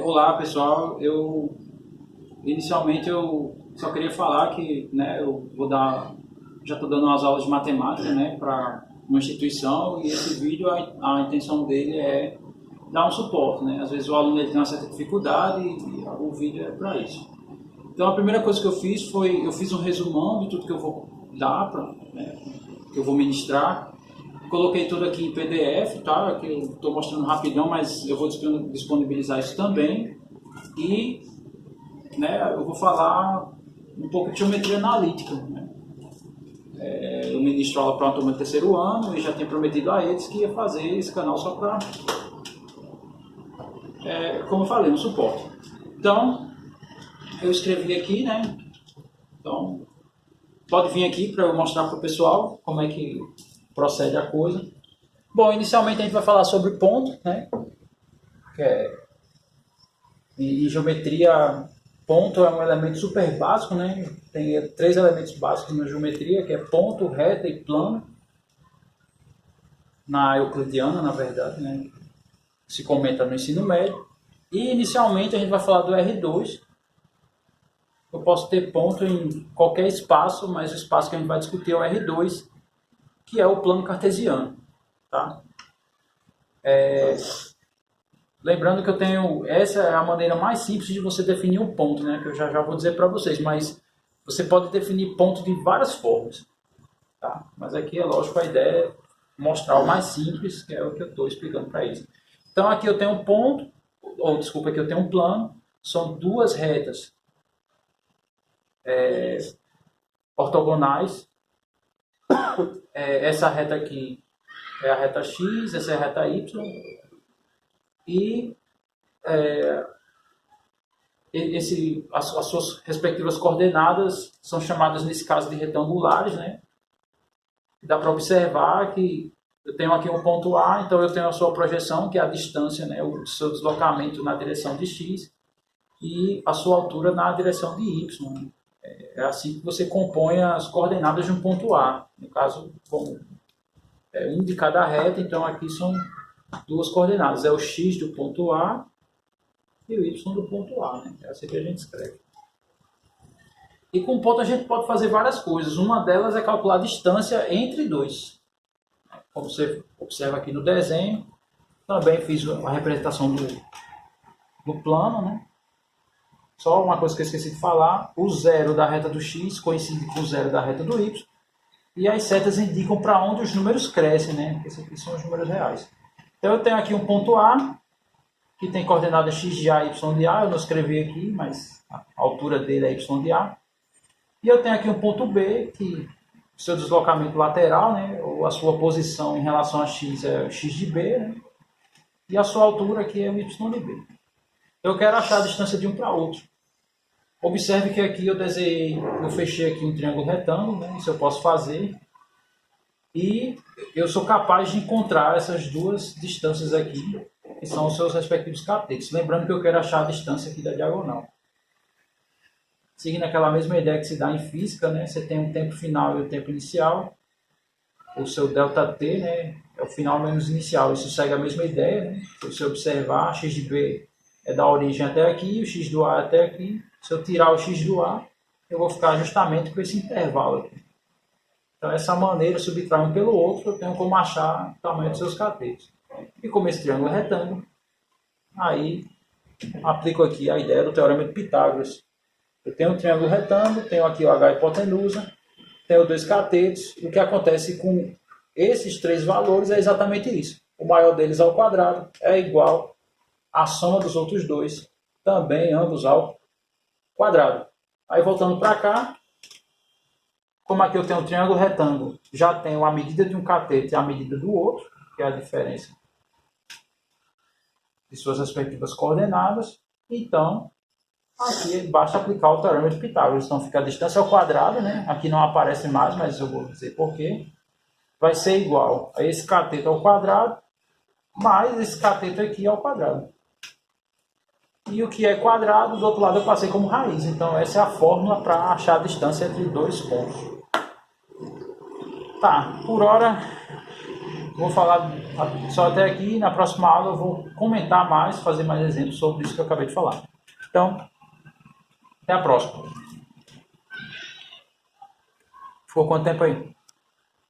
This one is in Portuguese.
Olá pessoal, inicialmente eu só queria falar que, né, já estou dando umas aulas de matemática, né, para uma instituição, e esse vídeo a intenção dele é dar um suporte, né. Às vezes o aluno ele tem uma certa dificuldade e o vídeo é para isso. Então a primeira coisa que eu fiz foi eu fiz um resumão de tudo que eu vou dar que eu vou ministrar. Coloquei tudo aqui em PDF, tá? Que eu estou mostrando rapidão, mas eu vou disponibilizar isso também. E, né, eu vou falar um pouco de geometria analítica, né? Eu ministro aula para uma turma do terceiro ano e já tinha prometido a eles que ia fazer esse canal só para, como eu falei, um suporte. Então, eu escrevi aqui, né? Então, pode vir aqui para eu mostrar para o pessoal como é que procede a coisa. Bom, inicialmente a gente vai falar sobre ponto, né? Em geometria, ponto é um elemento super básico, né? Tem 3 elementos básicos na geometria, que é ponto, reta e plano. Na euclidiana, na verdade, né? Se comenta no ensino médio. E inicialmente a gente vai falar do R2. Eu posso ter ponto em qualquer espaço, mas o espaço que a gente vai discutir é o R2, que é o plano cartesiano, tá? Lembrando que essa é a maneira mais simples de você definir um ponto, né? Que eu já vou dizer para vocês, mas você pode definir ponto de várias formas, tá? Mas aqui é lógico, a ideia é mostrar o mais simples, que é o que eu estou explicando para eles. Então aqui eu tenho um ponto, aqui eu tenho um plano, são 2 retas ortogonais. Essa reta aqui é a reta X, essa é a reta Y, e as suas respectivas coordenadas são chamadas, nesse caso, de retangulares, né? Dá para observar que eu tenho aqui um ponto A, então eu tenho a sua projeção, que é a distância, né? O seu deslocamento na direção de X, e a sua altura na direção de Y. É assim que você compõe as coordenadas de um ponto A. No caso, um de cada reta, então aqui são 2 coordenadas. É o X do ponto A e o Y do ponto A, né? É assim que a gente escreve. E com ponto a gente pode fazer várias coisas. Uma delas é calcular a distância entre 2. Como você observa aqui no desenho, também fiz a representação do plano, né? Só uma coisa que eu esqueci de falar, o zero da reta do X coincide com o zero da reta do Y, e as setas indicam para onde os números crescem, né? Porque esses aqui são os números reais. Então eu tenho aqui um ponto A, que tem coordenada x de A e y de A, eu não escrevi aqui, mas a altura dele é y de A. E eu tenho aqui um ponto B, que o seu deslocamento lateral, né? Ou a sua posição em relação a x é o x de B, né? E a sua altura aqui é o y de B. Eu quero achar a distância de um para outro. Observe que aqui eu fechei aqui um triângulo retângulo, né? Isso eu posso fazer. E eu sou capaz de encontrar essas 2 distâncias aqui, que são os seus respectivos catetos. Lembrando que eu quero achar a distância aqui da diagonal. Seguindo aquela mesma ideia que se dá em física, né? Você tem um tempo final e o tempo inicial. O seu ΔT, né? É o final menos inicial. Isso segue a mesma ideia, né? Se você observar, x de B é da origem até aqui, o x do A até aqui. Se eu tirar o x do A, eu vou ficar justamente com esse intervalo aqui. Então, dessa maneira, subtrair um pelo outro, eu tenho como achar o tamanho dos seus catetos. E como esse triângulo é retângulo, aí aplico aqui a ideia do teorema de Pitágoras. Eu tenho um triângulo retângulo, tenho aqui o H hipotenusa, tenho 2 catetos. O que acontece com esses 3 valores é exatamente isso. O maior deles ao quadrado é igual à soma dos outros 2, também ambos ao quadrado. Aí voltando para cá, como aqui eu tenho um triângulo retângulo, já tenho a medida de um cateto e a medida do outro, que é a diferença de suas respectivas coordenadas. Então, aqui basta aplicar o teorema de Pitágoras. Então fica a distância ao quadrado, né? Aqui não aparece mais, mas eu vou dizer por quê. Vai ser igual a esse cateto ao quadrado, mais esse cateto aqui ao quadrado. E o que é quadrado, do outro lado eu passei como raiz. Então essa é a fórmula para achar a distância entre 2 pontos. Tá, por hora vou falar só até aqui. Na próxima aula eu vou comentar mais, fazer mais exemplos sobre isso que eu acabei de falar. Então, até a próxima. Ficou quanto tempo aí?